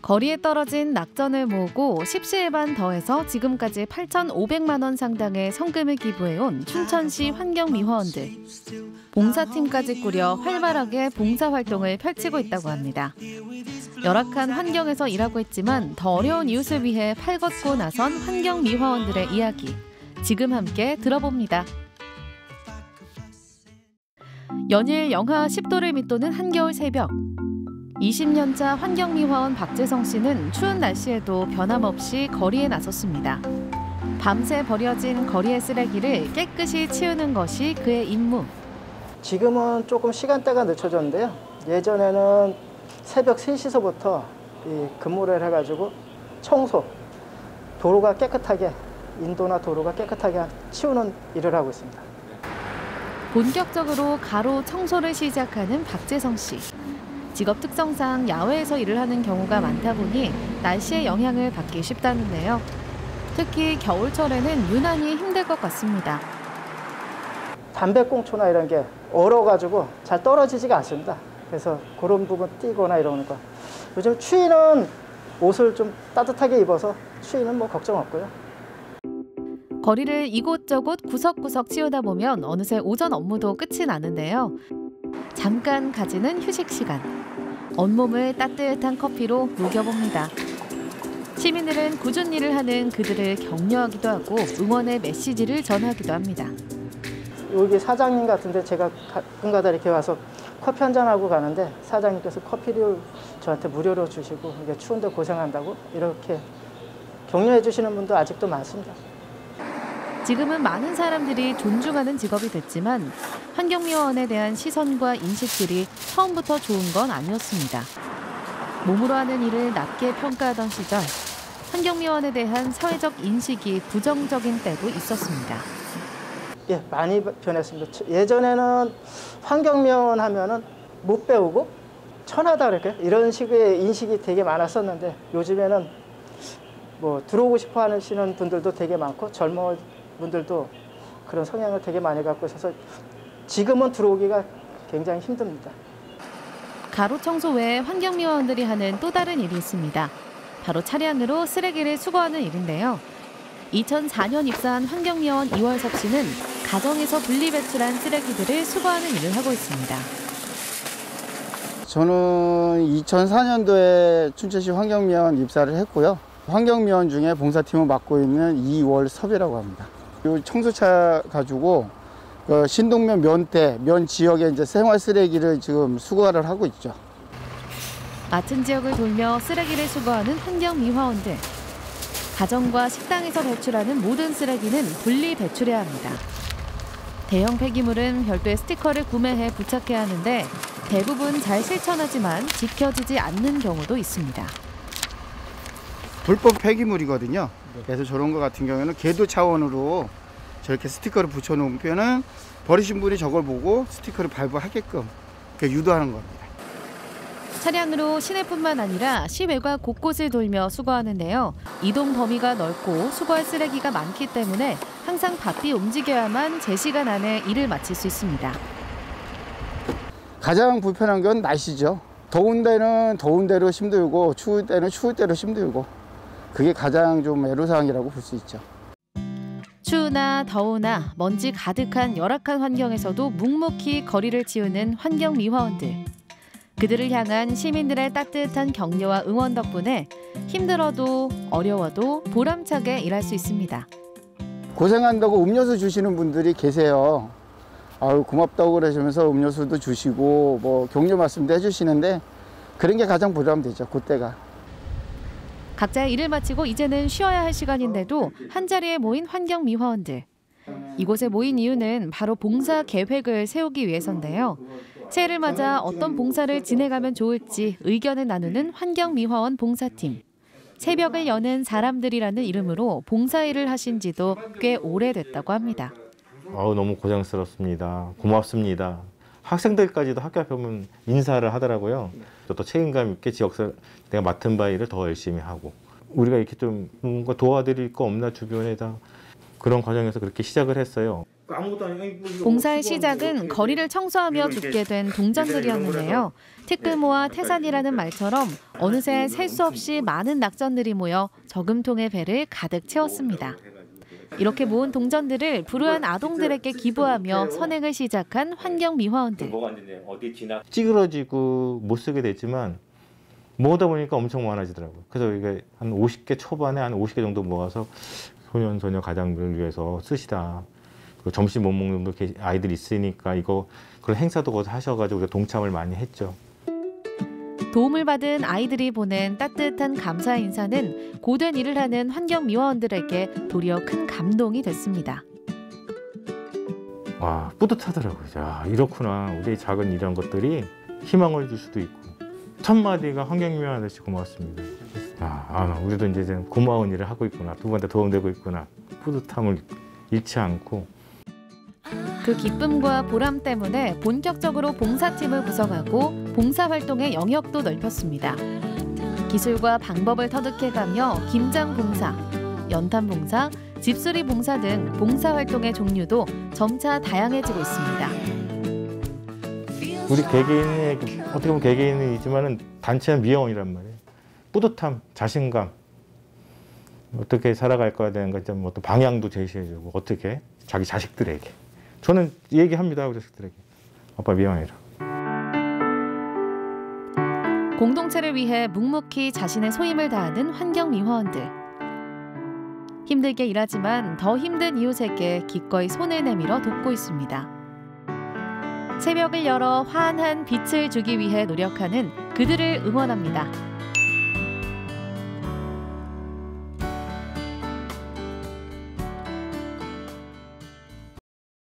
거리에 떨어진 낙전을 모으고 십시일반 더해서 지금까지 8,500만 원 상당의 성금을 기부해온 춘천시 환경미화원들. 봉사팀까지 꾸려 활발하게 봉사활동을 펼치고 있다고 합니다. 열악한 환경에서 일하고 있지만 더 어려운 이웃을 위해 팔걷고 나선 환경미화원들의 이야기. 지금 함께 들어봅니다. 연일 영하 10도를 밑도는 한겨울 새벽. 20년차 환경미화원 박재성 씨는 추운 날씨에도 변함없이 거리에 나섰습니다. 밤새 버려진 거리의 쓰레기를 깨끗이 치우는 것이 그의 임무. 지금은 조금 시간대가 늦춰졌는데요. 예전에는 새벽 3시서부터 근무를 해가지고 청소, 도로가 깨끗하게, 인도나 도로가 깨끗하게 치우는 일을 하고 있습니다. 본격적으로 가로 청소를 시작하는 박재성 씨. 직업 특성상 야외에서 일을 하는 경우가 많다 보니 날씨의 영향을 받기 쉽다는데요. 특히 겨울철에는 유난히 힘들 것 같습니다. 담배꽁초나 이런 게 얼어가지고 잘 떨어지지가 않습니다. 그래서 그런 부분 띄거나 이러는 거. 요즘 추위는 옷을 좀 따뜻하게 입어서 추위는 뭐 걱정 없고요. 거리를 이곳저곳 구석구석 치우다 보면 어느새 오전 업무도 끝이 나는데요. 잠깐 가지는 휴식 시간. 온몸을 따뜻한 커피로 녹여봅니다. 시민들은 꾸준히 일을 하는 그들을 격려하기도 하고 응원의 메시지를 전하기도 합니다. 여기 사장님 같은데 제가 가끔가다 이렇게 와서 커피 한잔 하고 가는데 사장님께서 커피를 저한테 무료로 주시고 이게 추운데 고생한다고 이렇게 격려해 주시는 분도 아직도 많습니다. 지금은 많은 사람들이 존중하는 직업이 됐지만 환경미화원에 대한 시선과 인식들이 처음부터 좋은 건 아니었습니다. 몸으로 하는 일을 낮게 평가하던 시절, 환경미화원에 대한 사회적 인식이 부정적인 때도 있었습니다. 예, 많이 변했습니다. 예전에는 환경미화원 하면은 못 배우고 천하다 이런 식의 인식이 되게 많았었는데 요즘에는 뭐 들어오고 싶어 하시는 분들도 되게 많고 젊은 분들도 그런 성향을 되게 많이 갖고 있어서 지금은 들어오기가 굉장히 힘듭니다. 가로 청소 외에 환경미화원들이 하는 또 다른 일이 있습니다. 바로 차량으로 쓰레기를 수거하는 일인데요. 2004년 입사한 환경미화원 이월섭 씨는 가정에서 분리배출한 쓰레기들을 수거하는 일을 하고 있습니다. 저는 2004년도에 춘천시 환경미화원 입사를 했고요. 환경미화원 중에 봉사팀을 맡고 있는 이월섭이라고 합니다. 이 청소차 가지고 신동면 면대, 면 지역에 이제 생활 쓰레기를 지금 수거를 하고 있죠. 맡은 지역을 돌며 쓰레기를 수거하는 환경미화원들. 가정과 식당에서 배출하는 모든 쓰레기는 분리 배출해야 합니다. 대형 폐기물은 별도의 스티커를 구매해 부착해야 하는데 대부분 잘 실천하지만 지켜지지 않는 경우도 있습니다. 불법 폐기물이거든요. 그래서 저런 거 같은 경우에는 계도 차원으로 저렇게 스티커를 붙여놓으면 버리신 분이 저걸 보고 스티커를 발부하게끔 유도하는 겁니다. 차량으로 시내뿐만 아니라 시외곽 곳곳을 돌며 수거하는데요. 이동 범위가 넓고 수거할 쓰레기가 많기 때문에 항상 바삐 움직여야만 제 시간 안에 일을 마칠 수 있습니다. 가장 불편한 건 날씨죠. 더운 데는 더운 대로 힘들고 추울 때는 추울 대로 힘들고 그게 가장 좀 애로사항이라고 볼 수 있죠. 추우나 더우나 먼지 가득한 열악한 환경에서도 묵묵히 거리를 치우는 환경미화원들. 그들을 향한 시민들의 따뜻한 격려와 응원 덕분에 힘들어도 어려워도 보람차게 일할 수 있습니다. 고생한다고 음료수 주시는 분들이 계세요. 아유, 고맙다고 그러시면서 음료수도 주시고 뭐 격려 말씀도 해주시는데 그런 게 가장 보람되죠, 그때가. 각자의 일을 마치고 이제는 쉬어야 할 시간인데도 한자리에 모인 환경미화원들. 이곳에 모인 이유는 바로 봉사 계획을 세우기 위해서인데요. 새해를 맞아 어떤 봉사를 진행하면 좋을지 의견을 나누는 환경미화원 봉사팀. 새벽을 여는 사람들이라는 이름으로 봉사일을 하신 지도 꽤 오래됐다고 합니다. 너무 고생스럽습니다. 고맙습니다. 학생들까지도 학교 앞에 오면 인사를 하더라고요. 또 책임감 있게 지역에서 내가 맡은 바 일을 더 열심히 하고 우리가 이렇게 좀 뭔가 도와드릴 거 없나 주변에다 그런 과정에서 그렇게 시작을 했어요. 봉사의 시작은 거리를 청소하며 죽게 된 동전들이었는데요. 티끌모아 태산이라는 말처럼 어느새 셀 수 없이 많은 낙전들이 모여 저금통의 배를 가득 채웠습니다. 이렇게 모은 동전들을 불우한 아동들에게 기부하며 선행을 시작한 환경미화원들. 찌그러지고 못 쓰게 됐지만 모으다 보니까 엄청 많아지더라고요. 그래서 이게 한 50개 초반에 한 50개 정도 모아서 소년 소녀 가장들을 위해서 쓰시다. 점심 못 먹는 아이들이 있으니까 이거 그런 행사도 거기서 하셔가지고 우리가 동참을 많이 했죠. 도움을 받은 아이들이 보낸 따뜻한 감사 인사는 고된 일을 하는 환경미화원들에게 도리어 큰 감동이 됐습니다. 와, 뿌듯하더라고요. 야, 이렇구나. 우리의 작은 이런 것들이 희망을 줄 수도 있고. 첫 마디가 환경미화원 아저씨 고맙습니다. 우리도 이제 고마운 일을 하고 있구나. 누구한테 도움되고 있구나. 뿌듯함을 잃지 않고. 그 기쁨과 보람 때문에 본격적으로 봉사팀을 구성하고 봉사활동의 영역도 넓혔습니다. 기술과 방법을 터득해가며 김장봉사, 연탄봉사, 집수리봉사 등 봉사활동의 종류도 점차 다양해지고 있습니다. 우리 개개인의 어떻게 보면 개개인이지만은 단체는 미화원이란 말이에요. 뿌듯함, 자신감, 어떻게 살아갈 거야 되는 것 좀 어떤 방향도 제시해주고 어떻게 자기 자식들에게 저는 얘기합니다. 우리 자식들에게 아빠 미화원이라. 공동체를 위해 묵묵히 자신의 소임을 다하는 환경미화원들. 힘들게 일하지만 더 힘든 이웃에게 기꺼이 손을 내밀어 돕고 있습니다. 새벽을 열어 환한 빛을 주기 위해 노력하는 그들을 응원합니다.